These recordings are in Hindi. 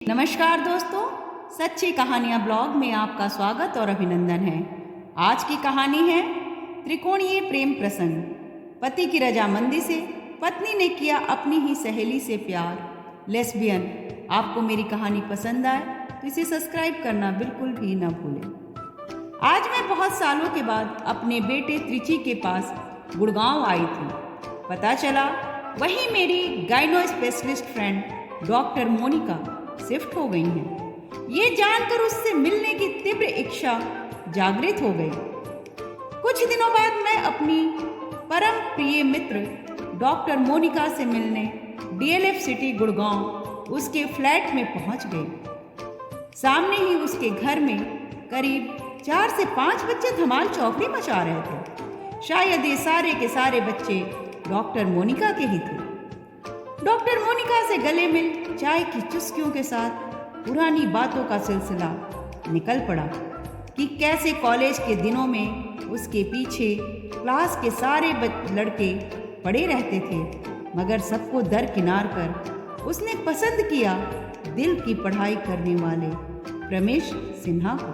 नमस्कार दोस्तों, सच्ची कहानियाँ ब्लॉग में आपका स्वागत और अभिनंदन है। आज की कहानी है त्रिकोणीय प्रेम प्रसंग। पति की रजामंदी से पत्नी ने किया अपनी ही सहेली से प्यार। लेस्बियन। आपको मेरी कहानी पसंद आए तो इसे सब्सक्राइब करना बिल्कुल भी न भूलें। आज मैं बहुत सालों के बाद अपने बेटे त्रिची के पास गुड़गांव आई थी। पता चला वही मेरी gyno specialist friend doctor Monika shift हो गई हैं। ये जानकर उससे मिलने की तीव्र इच्छा जागृत हो गई। कुछ दिनों बाद मैं अपनी परम प्रिय मित्र डॉक्टर मोनिका से मिलने डीएलएफ सिटी गुड़गांव उसके फ्लैट में पहुंच गई। सामने ही उसके घर में करीब 4 से 5 बच्चे धमाल चौकड़ी मचा रहे थे। शायद ये सारे के सारे बच्चे डॉक्टर मोनिका के ही थे। डॉक्टर मोनिका से गले मिल चाय की चुस्कियों के साथ पुरानी बातों का सिलसिला निकल पड़ा कि कैसे कॉलेज के दिनों में उसके पीछे क्लास के सारे लड़के पड़े रहते थे, मगर सबको दरकिनार कर उसने पसंद किया दिल की पढ़ाई करने वाले प्रमेश सिन्हा को।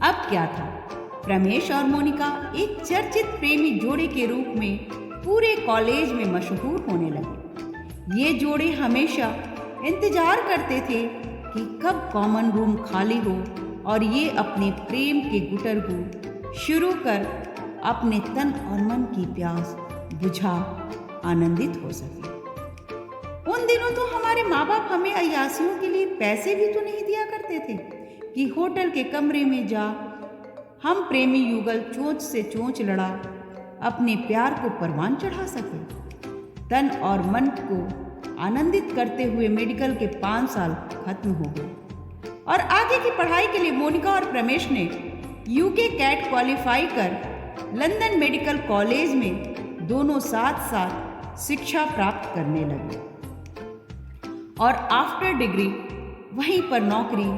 अब क्या था, प्रमेश और मोनिका एक चर्चित प्रेमी जोड़े के रूप में पूरे कॉलेज में मशहूर होने लगे। ये जोड़े हमेशा इंतजार करते थे कि कब कॉमन रूम खाली हो और ये अपने प्रेम के गुटर को शुरू कर अपने तन और मन की प्यास बुझा आनंदित हो सके। उन दिनों तो हमारे माँ बाप हमें अय्यासियों के लिए पैसे भी तो नहीं दिया करते थे कि होटल के कमरे में जा हम प्रेमी युगल चोंच से चोंच लड़ा अपने प्यार को परवान चढ़ा सके। तन और मन को आनंदित करते हुए मेडिकल के 5 साल खत्म हो गए और आगे की पढ़ाई के लिए मोनिका और प्रमेश ने यूके कैट क्वालिफाई कर लंदन मेडिकल कॉलेज में दोनों साथ साथ शिक्षा प्राप्त करने लगे और आफ्टर डिग्री वहीं पर नौकरी,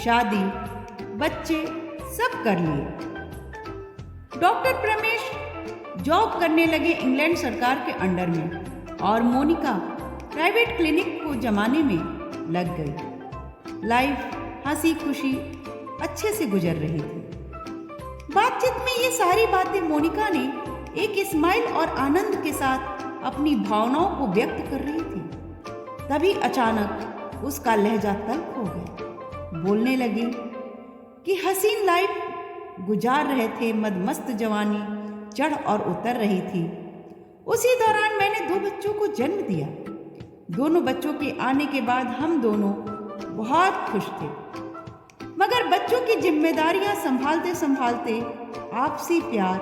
शादी, बच्चे सब कर लिए। डॉक्टर प्रमेश जॉब करने लगे इंग्लैंड सरकार के अंडर में और मोनिका प्राइवेट क्लिनिक को जमाने में लग गई। लाइफ हंसी खुशी अच्छे से गुजर रही थी। बातचीत में ये सारी बातें मोनिका ने एक स्माइल और आनंद के साथ अपनी भावनाओं को व्यक्त कर रही थी। तभी अचानक उसका लहजा तल्ख हो गया। बोलने लगी कि हसीन लाइफ गुजार रहे थे, मदमस्त जवानी चढ़ और उतर रही थी। उसी दौरान मैंने 2 बच्चों को जन्म दिया। दोनों बच्चों के आने के बाद हम दोनों बहुत खुश थे, मगर बच्चों की जिम्मेदारियां संभालते संभालते आपसी प्यार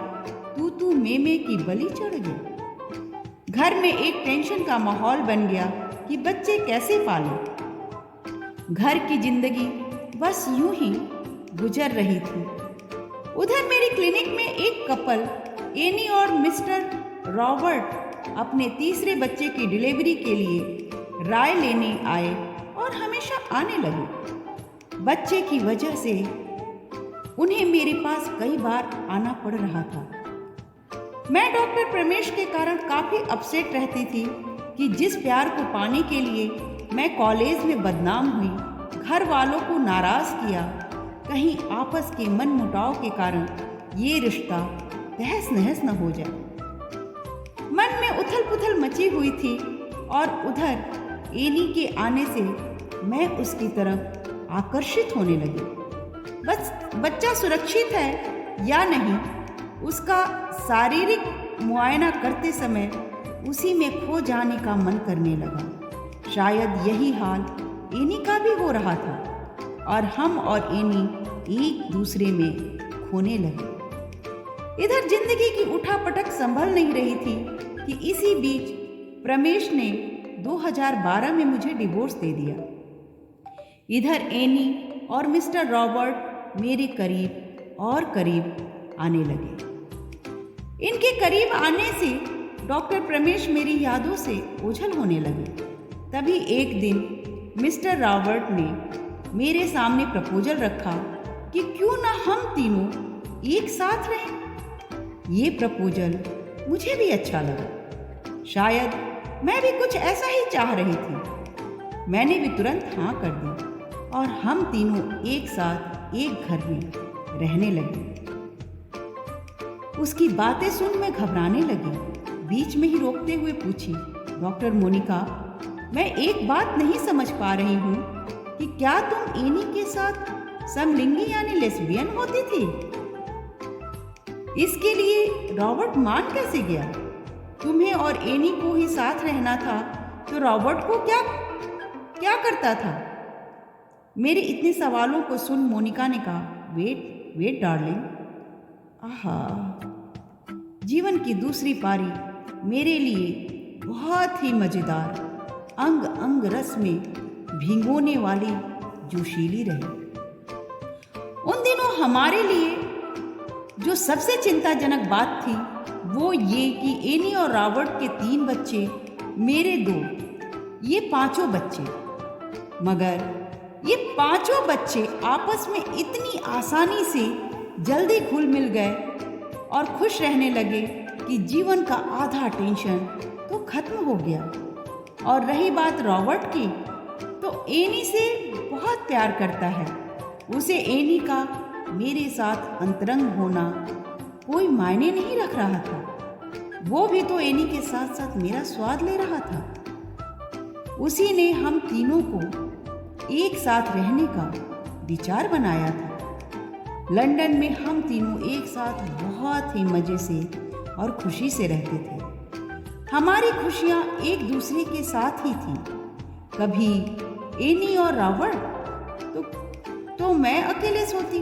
तू मैं की बलि चढ़ गई। घर में एक टेंशन का माहौल बन गया कि बच्चे कैसे पालें। घर की जिंदगी बस यूं ही गुजर रही थी। उधर मेरी क्लिनिक में एक कपल एनी और मिस्टर रॉबर्ट अपने तीसरे बच्चे की डिलीवरी के लिए राय लेने आए और हमेशा आने लगे। बच्चे की वजह से उन्हें मेरे पास कई बार आना पड़ रहा था। मैं डॉक्टर प्रमेश के कारण काफ़ी अपसेट रहती थी कि जिस प्यार को पाने के लिए मैं कॉलेज में बदनाम हुई, घर वालों को नाराज़ किया, कहीं आपस के मन मुटाव के कारण ये रिश्ता तहस नहस न हो जाए। मन में उथल पुथल मची हुई थी और उधर एनी के आने से मैं उसकी तरफ आकर्षित होने लगी। बस बच्चा सुरक्षित है या नहीं, उसका शारीरिक मुआयना करते समय उसी में खो जाने का मन करने लगा। शायद यही हाल एनी का भी हो रहा था और हम और एनी एक दूसरे में खोने लगे। इधर जिंदगी की उठापटक संभल नहीं रही थी कि इसी बीच प्रमेश ने 2012 में मुझे डिवोर्स दे दिया। इधर एनी और मिस्टर रॉबर्ट मेरे करीब और करीब आने लगे। इनके करीब आने से डॉक्टर प्रमेश मेरी यादों से ओझल होने लगे। तभी एक दिन मिस्टर रॉबर्ट ने मेरे सामने प्रपोजल रखा कि क्यों ना हम तीनों एक साथ रहें। ये प्रपोजल मुझे भी अच्छा लगा। शायद मैं भी कुछ ऐसा ही चाह रही थी। मैंने भी तुरंत हाँ कर दी और हम तीनों एक साथ एक घर में रहने लगे। उसकी बातें सुन मैं घबराने लगी। बीच में ही रोकते हुए पूछी, डॉक्टर मोनिका, मैं एक बात नहीं समझ पा रही हूँ कि क्या तुम एनी के साथ समलिंगी यानी लेस्बियन होती थी? इसके लिए रॉबर्ट मान कैसे गया? तुम्हें और एनी को ही साथ रहना था तो रॉबर्ट को क्या क्या करता था? मेरे इतने सवालों को सुन मोनिका ने कहा, वेट वेट डार्लिंग, आहा, जीवन की दूसरी पारी मेरे लिए बहुत ही मजेदार, अंग अंग रस में भिगोने वाली, जोशीली रही। उन दिनों हमारे लिए जो सबसे चिंताजनक बात थी वो ये कि एनी और रॉबर्ट के 3 बच्चे, मेरे 2, ये 5 बच्चे, मगर ये 5 बच्चे आपस में इतनी आसानी से जल्दी घुल मिल गए और खुश रहने लगे कि जीवन का आधा टेंशन तो खत्म हो गया। और रही बात रॉबर्ट की, तो एनी से बहुत प्यार करता है। उसे एनी का मेरे साथ अंतरंग होना कोई मायने नहीं रख रहा था। वो भी तो एनी के साथ साथ मेरा स्वाद ले रहा था। उसी ने हम तीनों को एक साथ रहने का विचार बनाया था। लंदन में हम तीनों एक साथ बहुत ही मज़े से और खुशी से रहते थे। हमारी खुशियाँ एक दूसरे के साथ ही थी। कभी एनी और रॉबर्ट तो मैं अकेले सोती,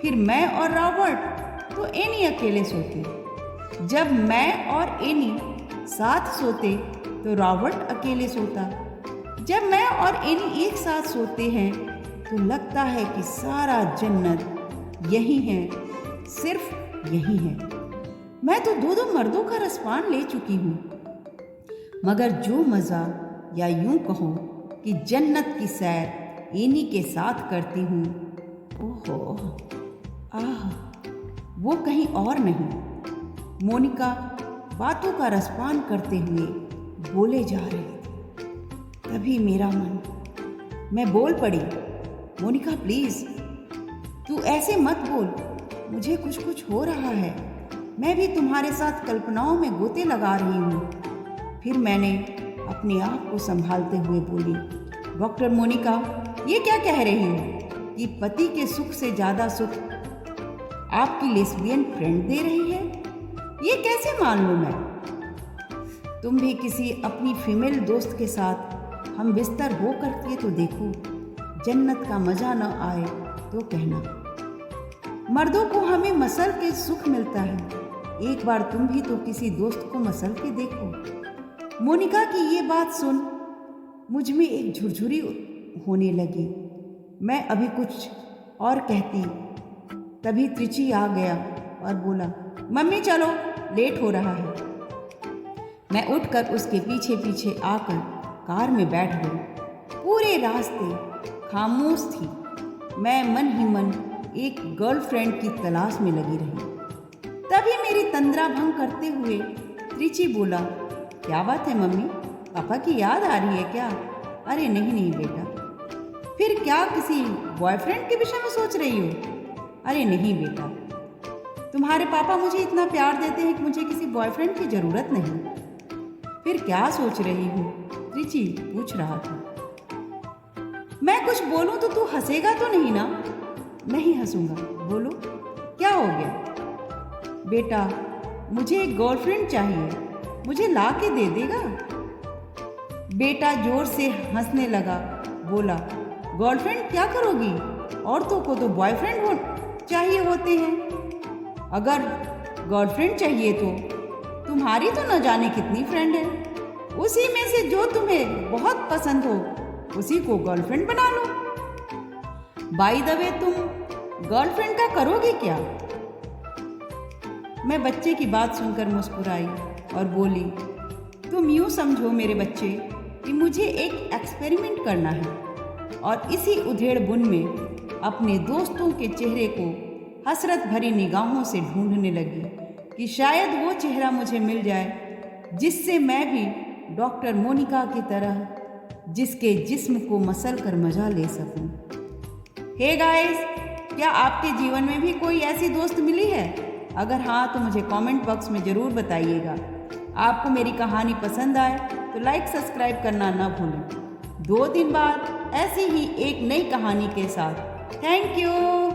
फिर मैं और रॉबर्ट तो एनी अकेले सोते। जब मैं और एनी साथ सोते तो रॉबर्ट अकेले सोता। जब मैं और एनी एक साथ सोते हैं तो लगता है कि सारा जन्नत यही है, सिर्फ यही है। मैं तो 2 मर्दों का रसपान ले चुकी हूँ, मगर जो मज़ा, या यूं कहो कि जन्नत की सैर एनी के साथ करती हूँ, ओहो, आह, वो कहीं और नहीं। मोनिका बातों का रसपान करते हुए बोले जा रही थी। तभी मेरा मन, मैं बोल पड़ी, मोनिका प्लीज़, तू ऐसे मत बोल, मुझे कुछ हो रहा है। मैं भी तुम्हारे साथ कल्पनाओं में गोते लगा रही हूँ। फिर मैंने अपने आप को संभालते हुए बोली, डॉक्टर मोनिका, ये क्या कह रही हो कि पति के सुख से ज़्यादा सुख आपकी लेस्बियन फ्रेंड दे रही है? ये कैसे मान लूँ मैं? तुम भी किसी अपनी फीमेल दोस्त के साथ हम बिस्तर हो करके तो देखो, जन्नत का मज़ा न आए तो कहना। मर्दों को हमें मसल के सुख मिलता है, एक बार तुम भी तो किसी दोस्त को मसल के देखो। मोनिका की ये बात सुन मुझ में एक झुरझुरी होने लगी। मैं अभी कुछ और कहती, तभी त्रिची आ गया और बोला, मम्मी चलो, लेट हो रहा है। मैं उठकर उसके पीछे पीछे आकर कार में बैठ गई। पूरे रास्ते खामोश थी। मैं मन ही मन एक गर्लफ्रेंड की तलाश में लगी रही। तभी मेरी तंद्रा भंग करते हुए त्रिची बोला, क्या बात है मम्मी, पापा की याद आ रही है क्या? अरे नहीं बेटा। फिर क्या किसी बॉयफ्रेंड के विषय में सोच रही हो? अरे नहीं बेटा, तुम्हारे पापा मुझे इतना प्यार देते हैं कि मुझे किसी बॉयफ्रेंड की ज़रूरत नहीं। फिर क्या सोच रही हो? त्रिची पूछ रहा था। मैं कुछ बोलूं तो तू हंसेगा तो नहीं ना? नहीं हंसूंगा, बोलो क्या हो गया? बेटा, मुझे एक गर्लफ्रेंड चाहिए, मुझे ला के दे देगा? बेटा जोर से हंसने लगा, बोला, गर्लफ्रेंड क्या करोगी? औरतों को तो बॉयफ्रेंड चाहिए होते हैं। अगर गर्लफ्रेंड चाहिए तो तुम्हारी तो न जाने कितनी फ्रेंड है, उसी में से जो तुम्हें बहुत पसंद हो उसी को गर्लफ्रेंड बना लो। बाय द वे, तुम गर्लफ्रेंड का करोगे क्या? मैं बच्चे की बात सुनकर मुस्कुराई और बोली, तुम यूँ समझो मेरे बच्चे कि मुझे एक एक्सपेरिमेंट करना है, और इसी उधेड़ बुन में अपने दोस्तों के चेहरे को हसरत भरी निगाहों से ढूंढने लगी कि शायद वो चेहरा मुझे मिल जाए जिससे मैं भी डॉक्टर मोनिका की तरह जिसके जिस्म को मसल कर मजा ले सकूं। हे गाइस, क्या आपके जीवन में भी कोई ऐसी दोस्त मिली है? अगर हाँ तो मुझे कमेंट बॉक्स में ज़रूर बताइएगा। आपको मेरी कहानी पसंद आए तो लाइक सब्सक्राइब करना ना भूलें। 2 दिन बाद ऐसी ही एक नई कहानी के साथ। Thank you.